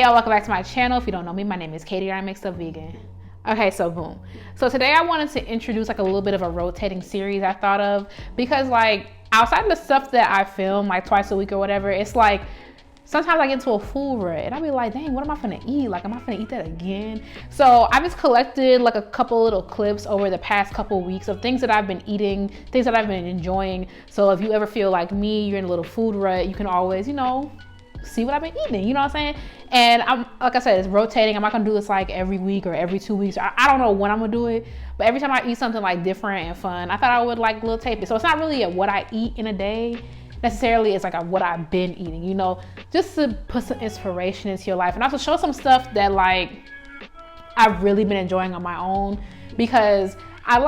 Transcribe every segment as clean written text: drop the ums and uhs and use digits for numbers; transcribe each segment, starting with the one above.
y'all, welcome back to my channel. If you don't know me, my name is Katie and I make stuff vegan. Okay, so boom. So today I wanted to introduce like a little bit of a rotating series I thought of, because like outside of the stuff that I film like twice a week or whatever, it's like sometimes I get into a food rut and I'll be like, dang, what am I finna eat? Like, am I finna eat that again? So I just collected like a couple little clips over the past couple weeks of things that I've been eating, things that I've been enjoying. So if you ever feel like me, you're in a little food rut, you can always, you know, see what I've been eating, you know what I'm saying? And I'm, like I said, it's rotating. I'm not gonna do this like every week or every 2 weeks. I don't know when I'm gonna do it, but every time I eat something like different and fun, I thought I would like little tape it. So it's not really what I eat in a day necessarily, it's like what I've been eating, you know, just to put some inspiration into your life and also show some stuff that like I've really been enjoying on my own, because I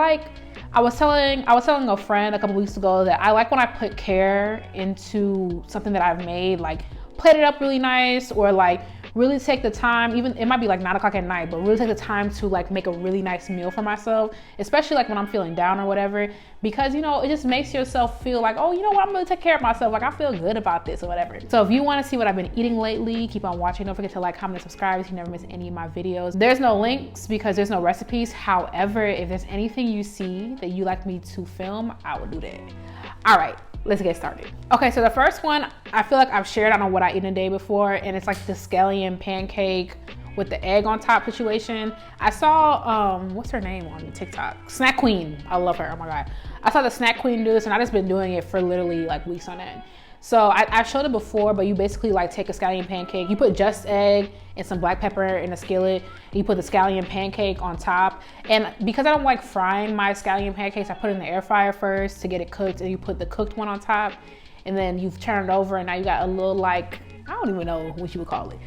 was telling a friend a couple weeks ago that I like when I put care into something that I've made, like plate it up really nice, or like really take the time, even it might be like 9 o'clock at night, but really take the time to like make a really nice meal for myself, especially like when I'm feeling down or whatever, because you know, it just makes yourself feel like, oh, you know what, I'm gonna take care of myself, like I feel good about this or whatever. So if you want to see what I've been eating lately, keep on watching. Don't forget to like, comment, and subscribe so you never miss any of my videos. There's no links because there's no recipes. However, if there's anything you see that you like me to film, I will do that. All right, let's get started. Okay, so the first one, I feel like I've shared, I don't know what I ate in a day before, and it's like the scallion pancake with the egg on top situation. I saw, what's her name on TikTok? Snack Queen, I love her, oh my God. I saw the Snack Queen do this and I just been doing it for literally like weeks on end. So I showed it before, but you basically like take a scallion pancake, you put just egg and some black pepper in a skillet, and you put the scallion pancake on top. And because I don't like frying my scallion pancakes, I put it in the air fryer first to get it cooked, and you put the cooked one on top, and then you've turned it over, and now you got a little like, I don't even know what you would call it.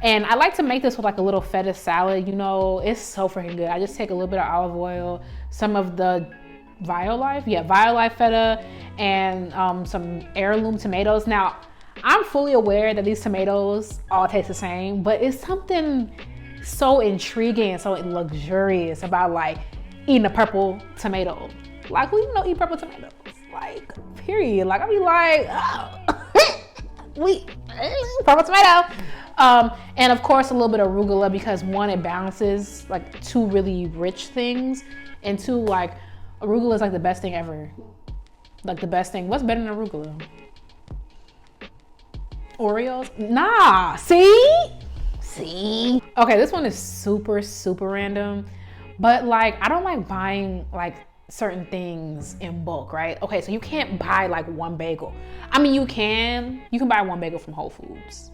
And I like to make this with like a little feta salad, you know, it's so freaking good. I just take a little bit of olive oil, some of the Violife feta, and some heirloom tomatoes. Now, I'm fully aware that these tomatoes all taste the same, but it's something so intriguing and so luxurious about like eating a purple tomato. Like, who you know eat purple tomatoes? Like, period. Like, I be like, oh, purple tomato. And of course, a little bit of arugula, because one, it balances like two really rich things, and two, like arugula is like the best thing ever. Like the best thing. What's better than arugula? Oreos? Nah, see? Okay, this one is super, super random, but like, I don't like buying like certain things in bulk, right? Okay, so you can't buy like one bagel. I mean, you can buy one bagel from Whole Foods,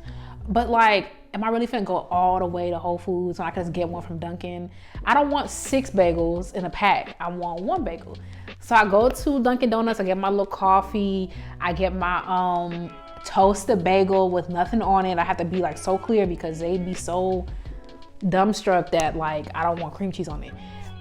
but like, am I really finna go all the way to Whole Foods when I can just get one from Dunkin'? I don't want 6 bagels in a pack. I want one bagel. So I go to Dunkin' Donuts, I get my little coffee, I get my toasted bagel with nothing on it. I have to be like so clear because they be so dumbstruck that like, I don't want cream cheese on it.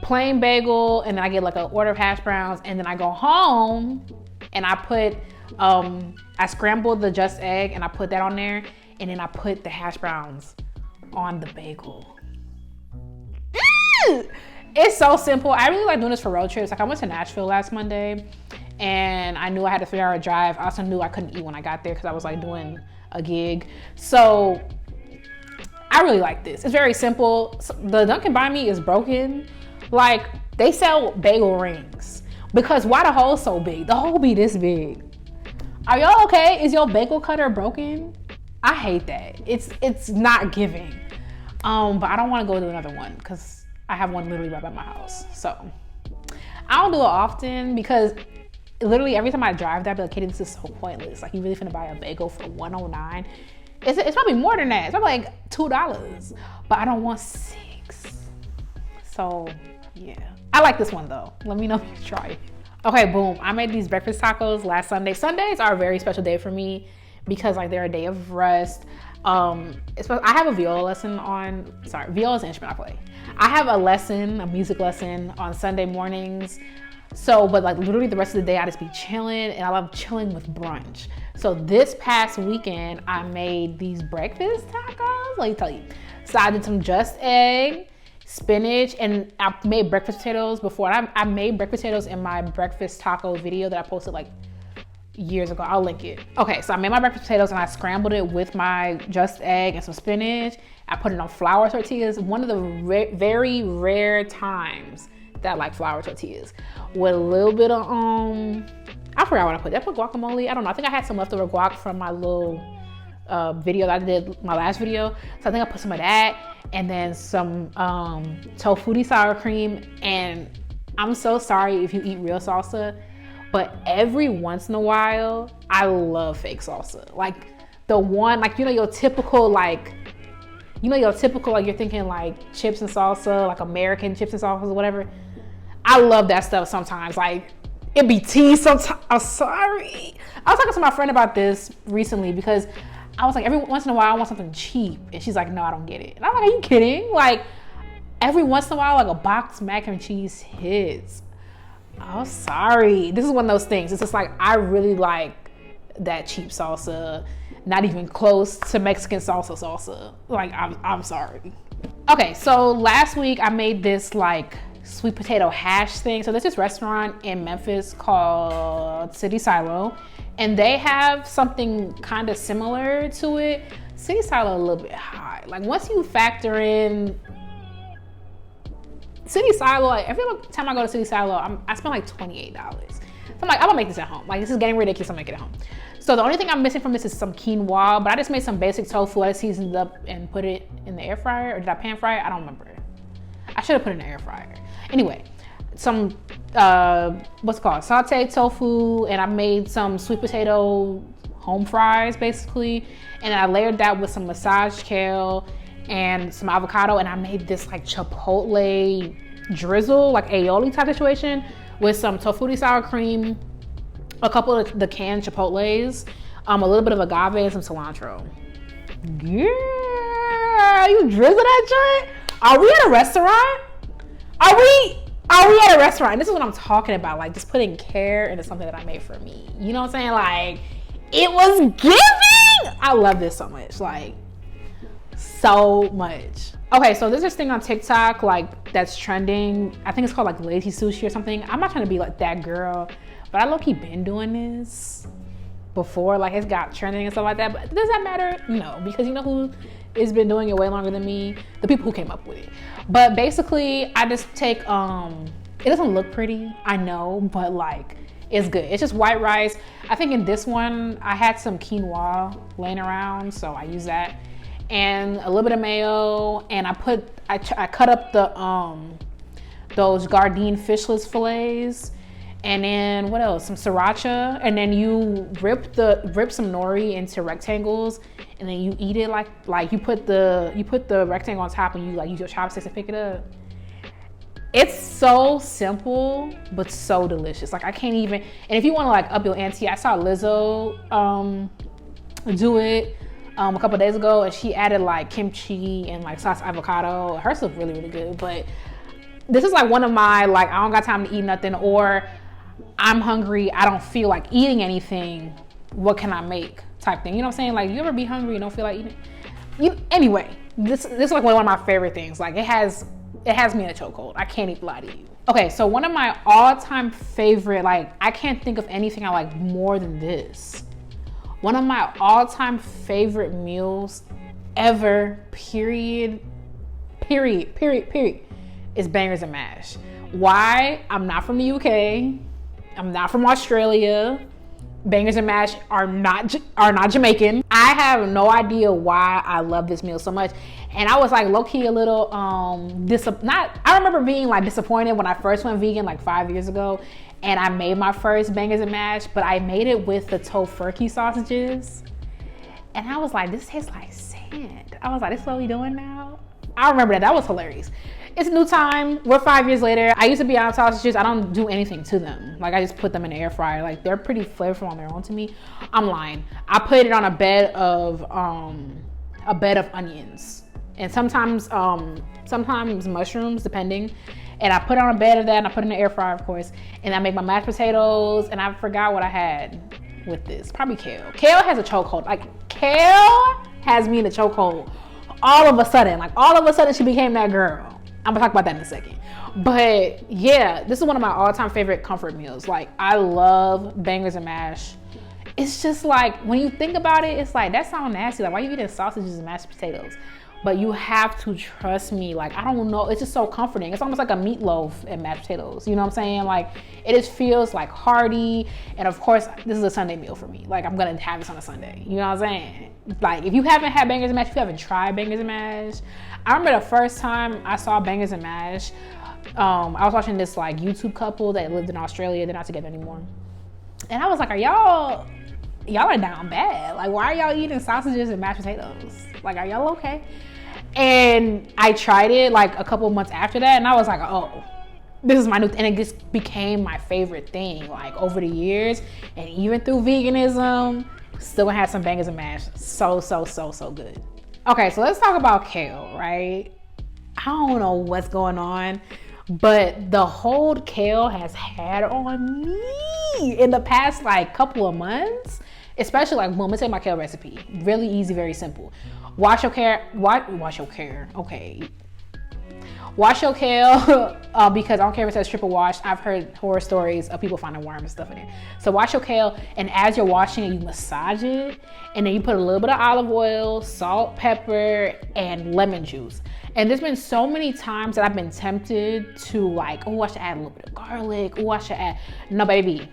Plain bagel, and then I get like an order of hash browns, and then I go home and I put, I scrambled the just egg and I put that on there, and then I put the hash browns on the bagel. It's so simple. I really like doing this for road trips. Like, I went to Nashville last Monday and I knew I had a 3-hour drive. I also knew I couldn't eat when I got there because I was like doing a gig. So I really like this. It's very simple. The Dunkin' by me is broken. Like, they sell bagel rings, because why the hole so big? The hole be this big. Are y'all okay? Is your bagel cutter broken? I hate that. It's not giving. But I don't want to go to another one because I have one literally right by my house. So I don't do it often, because literally every time I drive there, I be like, Katie, this is so pointless. Like, you really finna buy a bagel for $1.09? It's probably more than that. It's probably like $2, but I don't want 6. So yeah, I like this one though. Let me know if you try it. Okay, boom. I made these breakfast tacos last Sunday. Sundays are a very special day for me because like they're a day of rest. I have a viola lesson on, viola is an instrument I play. I have a music lesson on Sunday mornings. So, but like literally the rest of the day I just be chilling, and I love chilling with brunch. So this past weekend, I made these breakfast tacos, let me tell you. So I did some just egg, spinach, and I made breakfast potatoes before. I made breakfast potatoes in my breakfast taco video that I posted like years ago. I'll link it. Okay, so I made my breakfast potatoes and I scrambled it with my just egg and some spinach. I put it on flour tortillas. One of the very rare times that I like flour tortillas with a little bit of I forgot what I put. Did I put guacamole? I don't know. I think I had some leftover guac from my little video that I did, my last video. So I think I put some of that, and then some tofu sour cream. And I'm so sorry if you eat real salsa, but every once in a while, I love fake salsa. Like the one, like, you know, your typical, like, you're thinking like chips and salsa, like American chips and salsa or whatever. I love that stuff sometimes. Like, it be tea sometimes. I'm sorry. I was talking to my friend about this recently because I was like, every once in a while I want something cheap. And she's like, no, I don't get it. And I'm like, are you kidding? Like, every once in a while, like a box mac and cheese hits. Oh, sorry. This is one of those things. It's just like, I really like that cheap salsa. Not even close to Mexican salsa. Like, I'm sorry. Okay, so last week I made this like sweet potato hash thing. So there's this restaurant in Memphis called City Silo, and they have something kind of similar to it. City Silo a little bit high. Like, once you factor in City Silo, like, every time I go to City Silo, I spend like $28. So I'm like, I'm gonna make this at home. Like, this is getting ridiculous, I'm gonna make it at home. So the only thing I'm missing from this is some quinoa, but I just made some basic tofu. I seasoned it up and put it in the air fryer, or did I pan fry it? I don't remember. I should have put it in the air fryer. Anyway, some, what's it called? Sauteed tofu, and I made some sweet potato home fries, basically. And I layered that with some massaged kale and some avocado, and I made this like chipotle drizzle, like aioli type situation, with some tofu sour cream, a couple of the canned chipotles, a little bit of agave, and some cilantro. Yeah, you drizzle that joint? Are we at a restaurant? Are we at a restaurant? And this is what I'm talking about, like just putting care into something that I made for me. You know what I'm saying? Like, it was giving. I love this so much, like so much. Okay, so there's this thing on TikTok like that's trending. I think it's called like lazy sushi or something. I'm not trying to be like that girl, but I low-key been doing this before. Like, it's got trending and stuff like that. But does that matter? No, because you know who has been doing it way longer than me? The people who came up with it. But basically, I just take, it doesn't look pretty, I know, but like, it's good. It's just white rice. I think in this one, I had some quinoa laying around, so I use that. And a little bit of mayo, and I cut up the, those Gardein fishless fillets. And then what else? Some sriracha, and then you rip some nori into rectangles, and then you eat it like you put the rectangle on top, and you like use your chopsticks to pick it up. It's so simple but so delicious. Like, I can't even. And if you want to like up your ante, I saw Lizzo do it a couple days ago, and she added like kimchi and like sauce avocado. Hers look really, really good. But this is like one of my like, I don't got time to eat nothing, or I'm hungry, I don't feel like eating anything, what can I make type thing. You know what I'm saying? Like, you ever be hungry and don't feel like eating? Anyway, this is like one of my favorite things. Like, it has me in a chokehold. I can't even lie to you. Okay, so one of my all-time favorite, like, I can't think of anything I like more than this. One of my all-time favorite meals ever, period, is bangers and mash. Why? I'm not from the UK. I'm not from Australia. Bangers and mash are not Jamaican. I have no idea why I love this meal so much. And I was like low-key a little I remember being like disappointed when I first went vegan like 5 years ago, and I made my first bangers and mash, but I made it with the tofurkey sausages. And I was like, this tastes like sand. I was like, this is what we doing now? I remember that was hilarious. It's a new time. We're 5 years later. I used to be on sausages. I don't do anything to them. Like, I just put them in the air fryer. Like, they're pretty flavorful on their own to me. I'm lying. I put it on a bed of onions, and sometimes mushrooms, depending. And I put it on a bed of that, and I put it in the air fryer, of course. And I make my mashed potatoes, and I forgot what I had with this. Probably kale. Kale has a chokehold. Like, kale has me in a chokehold. All of a sudden, she became that girl. I'm gonna talk about that in a second. But yeah, this is one of my all-time favorite comfort meals. Like, I love bangers and mash. It's just like, when you think about it, it's like, that sounds nasty. Like, why are you eating sausages and mashed potatoes? but you have to trust me. Like, I don't know, it's just so comforting. It's almost like a meatloaf and mashed potatoes. You know what I'm saying? Like, it just feels like hearty. And of course, this is a Sunday meal for me. Like, I'm gonna have this on a Sunday. You know what I'm saying? Like, if you haven't had bangers and mash, if you haven't tried bangers and mash, I remember the first time I saw bangers and mash, I was watching this like YouTube couple that lived in Australia. They're not together anymore. And I was like, y'all are down bad. Like, why are y'all eating sausages and mashed potatoes? Like, are y'all okay? And I tried it like a couple months after that, and I was like, oh, this is my new and it just became my favorite thing, like, over the years. And even through veganism, still gonna have some bangers and mash. So good. Okay, so let's talk about kale, right? I don't know what's going on, but the hold kale has had on me in the past like couple of months, especially like, well, let me tell you my kale recipe. Really easy, very simple. Wash your kale, okay. Wash your kale because I don't care if it says triple wash. I've heard horror stories of people finding worms and stuff in it. So wash your kale, and as you're washing it, you massage it, and then you put a little bit of olive oil, salt, pepper, and lemon juice. And there's been so many times that I've been tempted to like, oh, I should add a little bit of garlic. Oh, I should add, no, baby,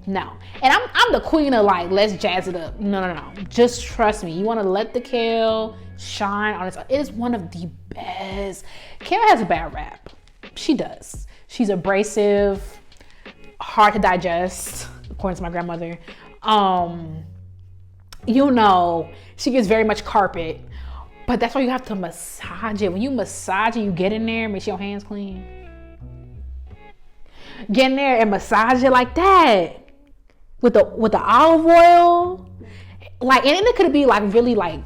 no. And I'm the queen of like, let's jazz it up. No. Just trust me. You want to let the kale shine on its own. It is one of the best. Kale has a bad rap. She does. She's abrasive, hard to digest, according to my grandmother. You know, she gets very much carpet. But that's why you have to massage it. When you massage it, you get in there, make sure your hands clean. Get in there and massage it like that. With the olive oil. Like, and it could be like really like,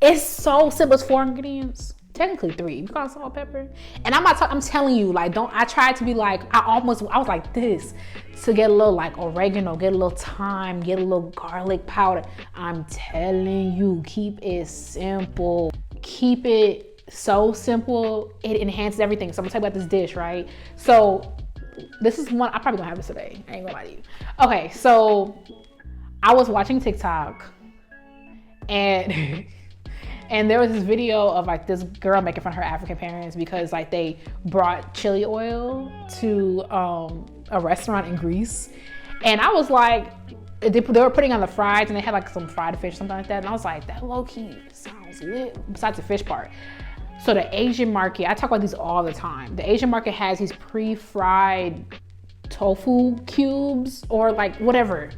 it's so simple. It's 4 ingredients. Technically 3. Because salt, pepper. And I'm telling you, like, I tried to be like, I was like this. To get a little like oregano, get a little thyme, get a little garlic powder. I'm telling you, keep it simple. Keep it so simple. It enhances everything. So I'm gonna tell you about this dish, right? So this is one, I'm probably gonna have this today. I ain't gonna lie to you. Okay, so I was watching TikTok and and there was this video of like this girl making fun of her African parents because like they brought chili oil to a restaurant in Greece. And I was like, they were putting on the fries and they had like some fried fish, something like that. And I was like, that low key sounds lit, besides the fish part. So the Asian market, I talk about these all the time. The Asian market has these pre-fried tofu cubes or like whatever.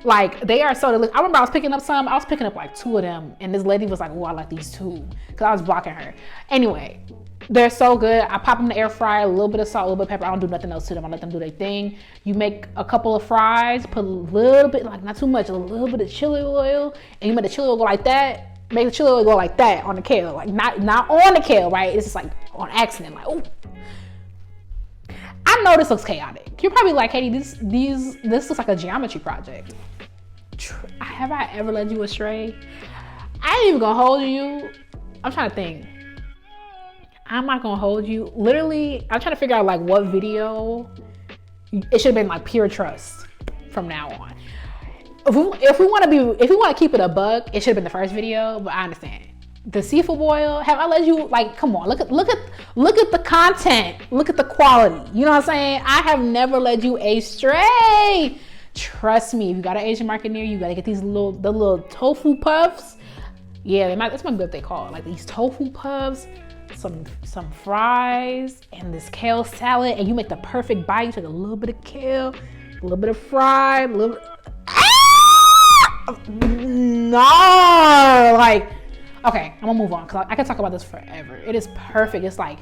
Like, they are so delicious. I remember I was picking up like 2 of them, and this lady was like, oh, I like these 2, because I was blocking her. Anyway, they're so good. I pop them in the air fryer, a little bit of salt, a little bit of pepper. I don't do nothing else to them. I let them do their thing. You make a couple of fries, put a little bit, like not too much, a little bit of chili oil, and you make the chili oil go like that. Make the chili oil go like that on the kale, like not on the kale, right? It's just like on accident, like, ooh. I know this looks chaotic. You're probably like, Katie, this looks like a geometry project. Have I ever led you astray? I ain't even gonna hold you. I'm trying to think. I'm not gonna hold you. Literally, I'm trying to figure out like what video. It should have been like pure trust from now on. If we want to keep it a buck, it should have been the first video. But I understand. The seafood boil. Have I led you, like, come on, look at the content, look at the quality. You know what I'm saying? I have never led you astray. Trust me, if you got an Asian market near you, you gotta get the little tofu puffs. Yeah, that's what they call it. Like these tofu puffs, some fries, and this kale salad, and you make the perfect bite. You take a little bit of kale, a little bit of fried, a little. No, like, okay, I'm gonna move on because I can talk about this forever. It is perfect. It's like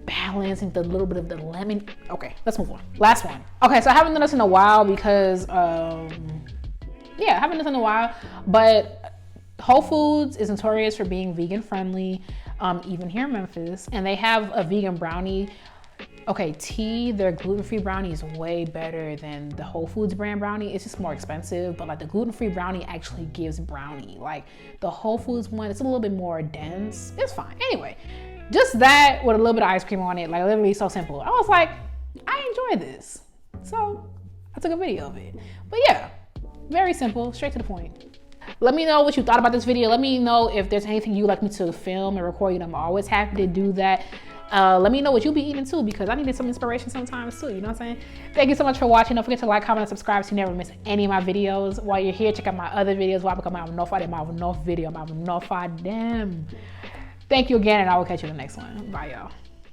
balancing the little bit of the lemon. Okay, let's move on. Last one. Okay, so I haven't done this in a while because, I haven't done this in a while, but Whole Foods is notorious for being vegan friendly, even here in Memphis, and they have a vegan brownie. Okay, their gluten-free brownie is way better than the Whole Foods brand brownie. It's just more expensive, but like the gluten-free brownie actually gives brownie. Like the Whole Foods one, it's a little bit more dense. It's fine. Anyway, just that with a little bit of ice cream on it, like literally so simple. I was like, I enjoy this. So I took a video of it. But yeah, very simple, straight to the point. Let me know what you thought about this video. Let me know if there's anything you'd like me to film and record. I'm always happy to do that. Let me know what you'll be eating too, because I needed some inspiration sometimes too, you know what I'm saying? Thank you so much for watching. Don't forget to like, comment, and subscribe so you never miss any of my videos. While you're here, check out my other videos. Why? Because I'm notified them. Thank you again, and I will catch you in the next one. Bye, y'all.